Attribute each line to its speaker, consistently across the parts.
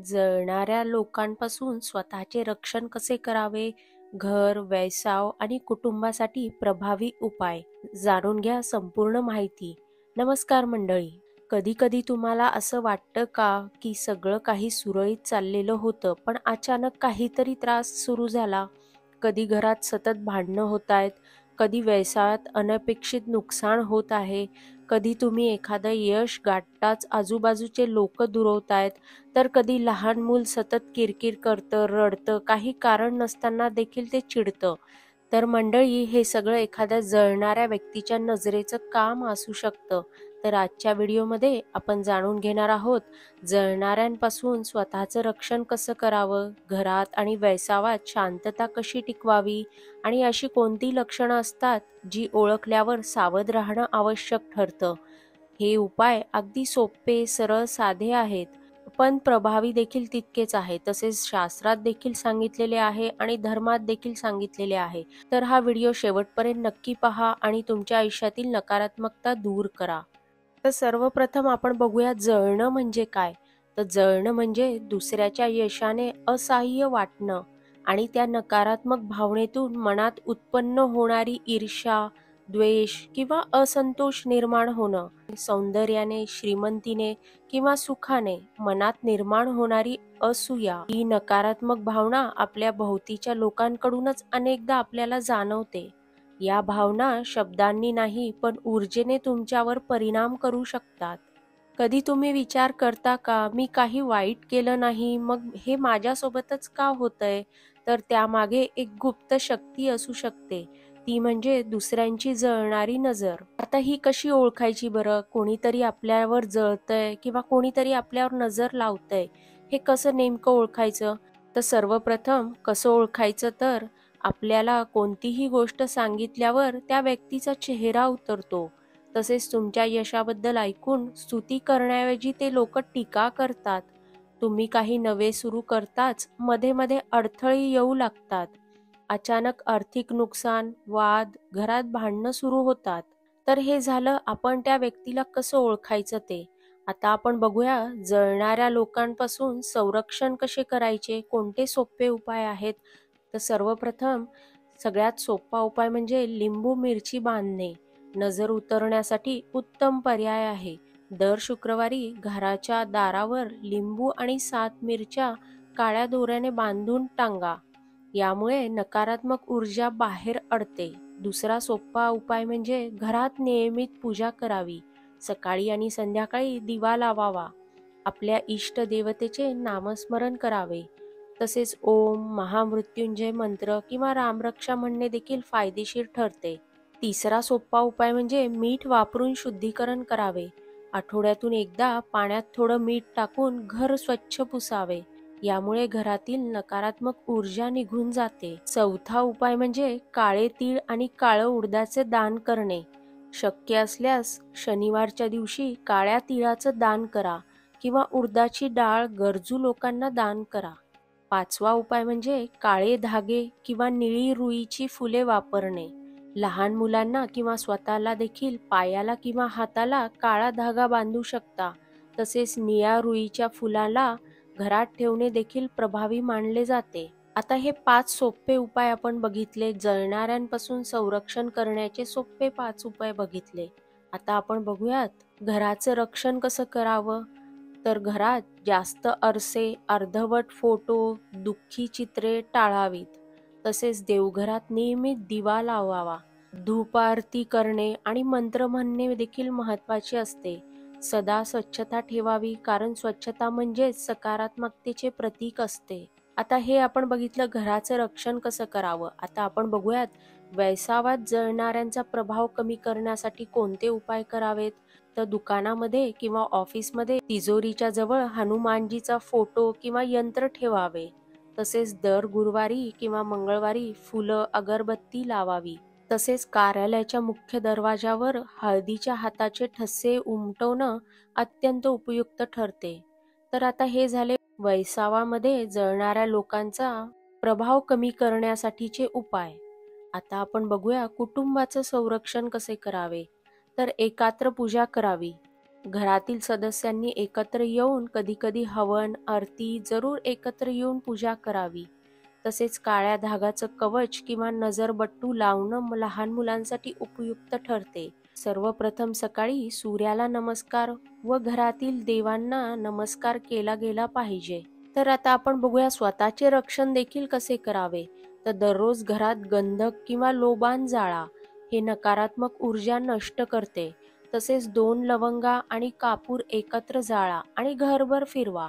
Speaker 1: जळणाऱ्या लोकांपासून स्वतःचे रक्षण कसे करावे, घर, व्यवसाय आणि कुटुंबासाठी प्रभावी उपाय जाणून घ्या संपूर्ण माहिती. नमस्कार मंडळी. कधी कधी तुम्हाला असं वाटतं का की सगळं काही सुरळीत चाललेलं होतं, पण अचानक काहीतरी त्रास सुरू झाला? कधी घरात सतत भांडणं होत आहेत, कधी व्यवसायात अनपेक्षित नुकसान होत आहे, कधी तुम्ही एखादं यश गाठताच आजूबाजूचे लोक दुरावतायत, तर कधी लहान मूल सतत किरकिर करतं, रडतं, काही कारण नसताना देखील ते चिडतं. तर मंडळी, हे सगळं एखाद्या जळणाऱ्या व्यक्तीच्या नजरेचं काम असू शकतं. तर आजच्या व्हिडिओमध्ये आपण जाणून घेणार आहोत जळणाऱ्यांपासून स्वतःचं रक्षण कसं करावं, घरात आणि व्यवसायात शांतता कशी टिकवावी आणि अशी कोणती लक्षणं असतात जी ओळखल्यावर सावध राहणं आवश्यक ठरतं. हे उपाय अगदी सोपे, सरळ, साधे आहेत, पण प्रभावी देखील तितकेच आहे. तसेच शास्त्रात देखील सांगितलेले आहे आणि धर्मात देखील सांगितलेले आहे. तर हा व्हिडिओ शेवटपर्यंत नक्की पहा आणि तुमच्या आयुष्यातील नकारात्मकता दूर करा. तर सर्वप्रथम आपण बघूया जळणं म्हणजे काय. तर जळणं म्हणजे दुसऱ्याच्या यशाने असहाय्य वाटणं आणि त्या नकारात्मक भावनेतून मनात उत्पन्न होणारी ईर्ष्या, द्वेष किंवा असंतोष निर्माण होणं. सौंदर्याने, श्रीमंतीने किंवा सुखाने मनात निर्माण होणारी असूया ही नकारात्मक भावना आपल्या भोवतीच्या लोकांकडूनच अनेकदा आपल्याला जाणवते. या भावना शब्दांनी नाही, पण ऊर्जेने तुमच्यावर परिणाम करू शकतात. कधी तुम्ही विचार करता का, मी काही वाईट केलं नाही, मग हे माझ्यासोबतच का होतंय? तर त्यामागे एक गुप्त शक्ती असू शकते, ती म्हणजे दुसऱ्यांची जळणारी नजर. आता ही कशी ओळखायची बरं? कोणीतरी आपल्यावर जळतंय किंवा कोणीतरी आपल्यावर नजर लावतंय, हे कसं नेमकं ओळखायचं? तर सर्वप्रथम कसं ओळखायचं, तर आपल्याला कोणतीही गोष्ट सांगितल्यावर त्या व्यक्तीचा चेहरा उतरतो. तसेच तुमच्या यशाबद्दल ऐकून स्तुती करण्याऐवजी ते लोक टीका करतात. तुम्ही काही नवे सुरू करताच मध्ये मध्ये अडथळे येऊ लागतात. अचानक आर्थिक नुकसान, वाद, घरात भांडणं सुरू होतात. तर हे झालं आपण त्या व्यक्तीला कसं ओळखायचं ते. आता आपण बघूया जळणाऱ्या लोकांपासून संरक्षण कसे करायचे, कोणते सोपे उपाय आहेत. तर सर्वप्रथम सगळ्यात सोपा उपाय म्हणजे लिंबू मिरची बांधणे. नजर उतरण्यासाठी उत्तम पर्याय आहे. दर शुक्रवारी घराच्या दारावर लिंबू आणि 7 मिरच्या काळ्या दोऱ्याने बांधून टांगा. यामुळे नकारात्मक ऊर्जा बाहेर अडते. दुसरा सोपा उपाय म्हणजे घरात नियमित पूजा करावी. सकाळी आणि संध्याकाळी दिवा लावावा. आपल्या इष्ट देवतेचे नामस्मरण करावे. तसेच ओम, महामृत्युंजय मंत्र किंवा रामरक्षा म्हणणे देखील फायदेशीर ठरते. तिसरा सोपा उपाय म्हणजे मीठ वापरून शुद्धीकरण करावे. आठवड्यातून एकदा पाण्यात थोडं मीठ टाकून घर स्वच्छ पुसावे. यामुळे घरातील नकारात्मक ऊर्जा निघून जाते. चौथा उपाय म्हणजे काळे तीळ आणि काळं उडदाचे दान करणे. शक्य असल्यास शनिवारच्या दिवशी काळ्या तिळाचं दान करा किंवा उडदाची डाळ गरजू लोकांना दान करा. पाचवा उपाय म्हणजे काळे धागे किंवा निळी रुईची फुले वापरणे. लहान मुलांना किंवा स्वतःला देखील पायाला किंवा हाताला काळा धागा बांधू शकता. तसेच निळ्या रुईच्या फुलाला घरात ठेवणे देखील प्रभावी मानले जाते. आता हे 5 सोपे उपाय आपण बघितले. जळणाऱ्यांपासून संरक्षण करण्याचे सोपे 5 उपाय बघितले. आता आपण बघूयात घराचं रक्षण कसं करावं. तर घरात जास्त आरसे, अर्धवट फोटो, दुःखी चित्रे टाळावीत. तसेच देवघरात नियमित दिवा लावावा. धूप आरती करणे आणि मंत्र म्हणणे देखील महत्त्वाचे असते. सदा स्वच्छता ठेवावी, कारण स्वच्छता म्हणजे सकारात्मकतेचे प्रतीक असते. आता हे आपण बघितलं घराचं रक्षण कसं करावं. आता आपण बघूयात व्यवसायात जळणाऱ्यांचा प्रभाव कमी करण्यासाठी कोणते उपाय करावेत. तर दुकानामध्ये किंवा ऑफिसमध्ये तिजोरीच्या जवळ हनुमानजीचा फोटो किंवा यंत्र ठेवावे. तसेच दर गुरुवारी किंवा मंगळवारी फुलं, अगरबत्ती लावावी. तसेच कार्यालयाच्या मुख्य दरवाजावर हळदीच्या हाताचे ठसे उमटवणं अत्यंत उपयुक्त ठरते. तर आता हे झाले व्यवसायामध्ये जळणाऱ्या लोकांचा प्रभाव कमी करण्यासाठीचे उपाय. आता आपण बघूया कुटुंबाचं संरक्षण कसे करावे. तर एकात्र पूजा करावी. घरातील सदस्यांनी एकत्र येऊन कधीकधी हवन आरती जरूर एकत्र येऊन पूजा करावी. तसेच काळ्या धागाचं कवच किंवा नजरबट्टू लावणं लहान मुलांसाठी उपयुक्त ठरते. सर्वप्रथम सकाळी सूर्याला नमस्कार व घरातील देवांना नमस्कार केला गेला पाहिजे. तर आता आपण बघूया स्वतःचे रक्षण देखील कसे करावे. तर दररोज घरात गंधक किंवा लोबान जाळा, हे नकारात्मक ऊर्जा नष्ट करते. तसेच 2 लवंगा आणि कापूर एकत्र जाळा आणि घरभर फिरवा.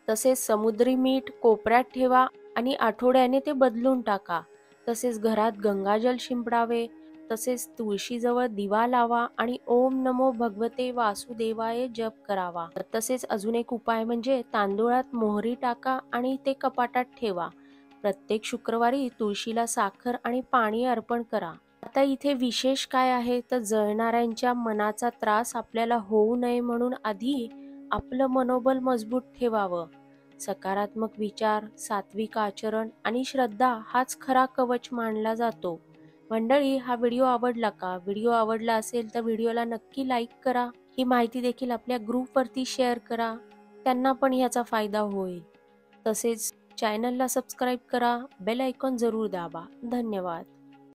Speaker 1: तसेच समुद्री मीठ कोपऱ्यात ठेवा आणि आठवड्याने ते बदलून टाका. तसेच घरात गंगाजल शिंपडावे. तसेच तुळशीजवळ दिवा लावा आणि ओम नमो भगवते वासुदेवाय जप करावा. तसेच अजून एक उपाय म्हणजे तांदूळात मोहरी टाका आणि ते कपाटात ठेवा. प्रत्येक शुक्रवारी तुळशीला साखर आणि पाणी अर्पण करा. आता इथे विशेष काय आहे तर जळणाऱ्यांच्या मनाचा त्रास आपल्याला होऊ नये म्हणून आधी आपलं मनोबल मजबूत ठेवावं. सकारात्मक विचार, सात्विक आचरण आणि श्रद्धा हाच खरा कवच मानला जातो. मंडळी, हा व्हिडिओ आवडला का? व्हिडिओ आवडला असेल तर व्हिडिओला नक्की लाईक करा. ही माहिती देखील आपल्या ग्रुपवरती शेअर करा, त्यांना पण याचा फायदा होईल. तसेच चॅनलला सबस्क्राईब करा, बेल आयकॉन जरूर दाबा. धन्यवाद.